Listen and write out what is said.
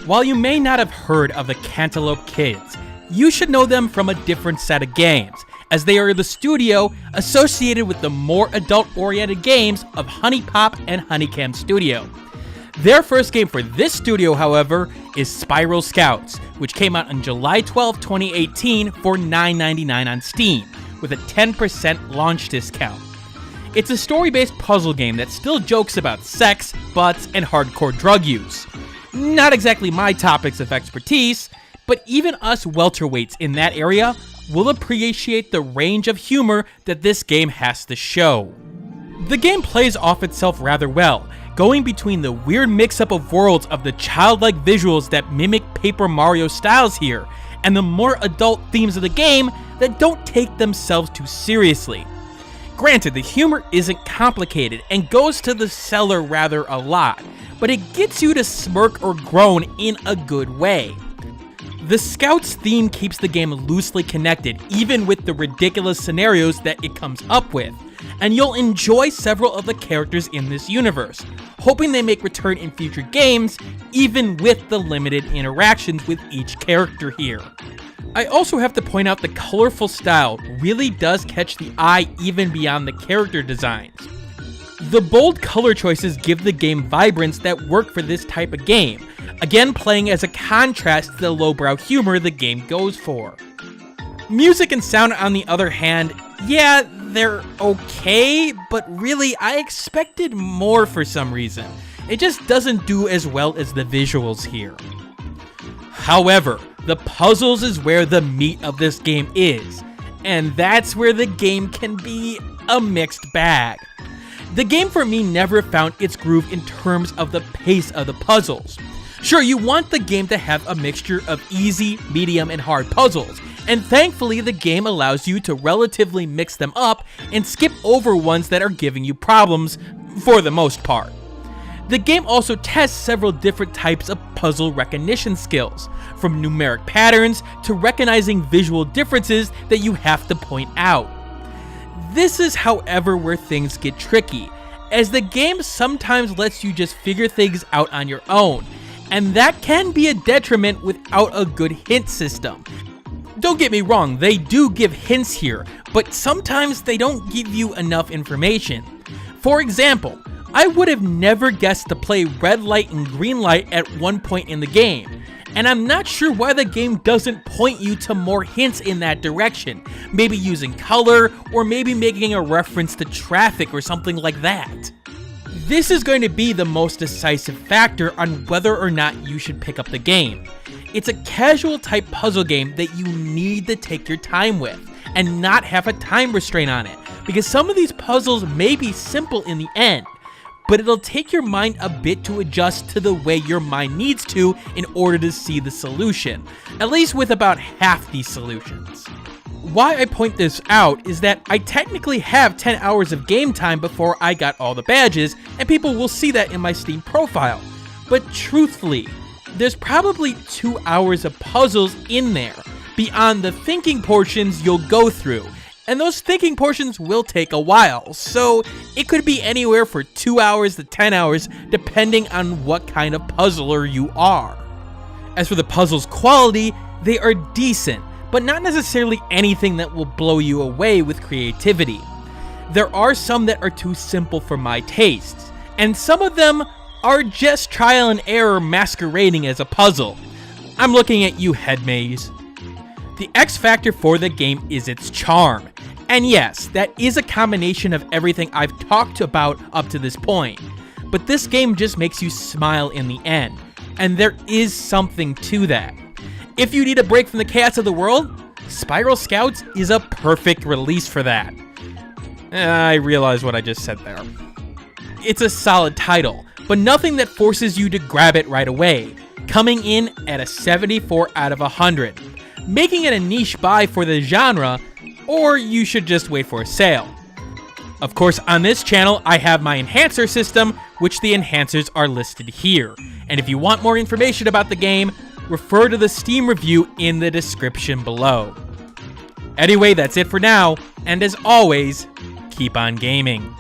While you may not have heard of the Cantaloupe Kids, you should know them from a different set of games, as they are the studio associated with the more adult-oriented games of Honey Pop and Honeycam Studio. Their first game for this studio, however, is Spiral Scouts, which came out on July 12, 2018 for $9.99 on Steam, with a 10% launch discount. It's a story-based puzzle game that still jokes about sex, butts, and hardcore drug use. Not exactly my topics of expertise, but even us welterweights in that area will appreciate the range of humor that this game has to show. The game plays off itself rather well, going between the weird mix-up of worlds of the childlike visuals that mimic Paper Mario styles here, and the more adult themes of the game that don't take themselves too seriously. Granted, the humor isn't complicated and goes to the cellar rather a lot, but it gets you to smirk or groan in a good way. The Scouts theme keeps the game loosely connected, even with the ridiculous scenarios that it comes up with, and you'll enjoy several of the characters in this universe, hoping they make return in future games, even with the limited interactions with each character here. I also have to point out the colorful style really does catch the eye even beyond the character designs. The bold color choices give the game vibrance that work for this type of game, again playing as a contrast to the lowbrow humor the game goes for. Music and sound, on the other hand, yeah, they're okay, but really I expected more for some reason. It just doesn't do as well as the visuals here. However, the puzzles is where the meat of this game is, and that's where the game can be a mixed bag. The game for me never found its groove in terms of the pace of the puzzles. Sure, you want the game to have a mixture of easy, medium, and hard puzzles, and thankfully the game allows you to relatively mix them up and skip over ones that are giving you problems, for the most part. The game also tests several different types of puzzle recognition skills, from numeric patterns to recognizing visual differences that you have to point out. This is, however, where things get tricky, as the game sometimes lets you just figure things out on your own, and that can be a detriment without a good hint system. Don't get me wrong, they do give hints here, but sometimes they don't give you enough information. For example, I would have never guessed to play red light and green light at one point in the game, and I'm not sure why the game doesn't point you to more hints in that direction, maybe using color, or maybe making a reference to traffic or something like that. This is going to be the most decisive factor on whether or not you should pick up the game. It's a casual type puzzle game that you need to take your time with, and not have a time restraint on it, because some of these puzzles may be simple in the end, but it'll take your mind a bit to adjust to the way your mind needs to in order to see the solution, at least with about half these solutions. Why I point this out is that I technically have 10 hours of game time before I got all the badges, and people will see that in my Steam profile, but truthfully, there's probably 2 hours of puzzles in there, beyond the thinking portions you'll go through, and those thinking portions will take a while, so it could be anywhere for 2 hours to 10 hours depending on what kind of puzzler you are. As for the puzzle's quality, they are decent, but not necessarily anything that will blow you away with creativity. There are some that are too simple for my tastes, and some of them are just trial and error masquerading as a puzzle. I'm looking at you, Head Maze. The X factor for the game is its charm. And yes, that is a combination of everything I've talked about up to this point. But this game just makes you smile in the end. And there is something to that. If you need a break from the chaos of the world, Spiral Scouts is a perfect release for that. I realize what I just said there. It's a solid title, but nothing that forces you to grab it right away, coming in at a 74 out of 100. Making it a niche buy for the genre, or you should just wait for a sale. Of course, on this channel, I have my enhancer system, which the enhancers are listed here. And if you want more information about the game, refer to the Steam review in the description below. Anyway, that's it for now, and as always, keep on gaming.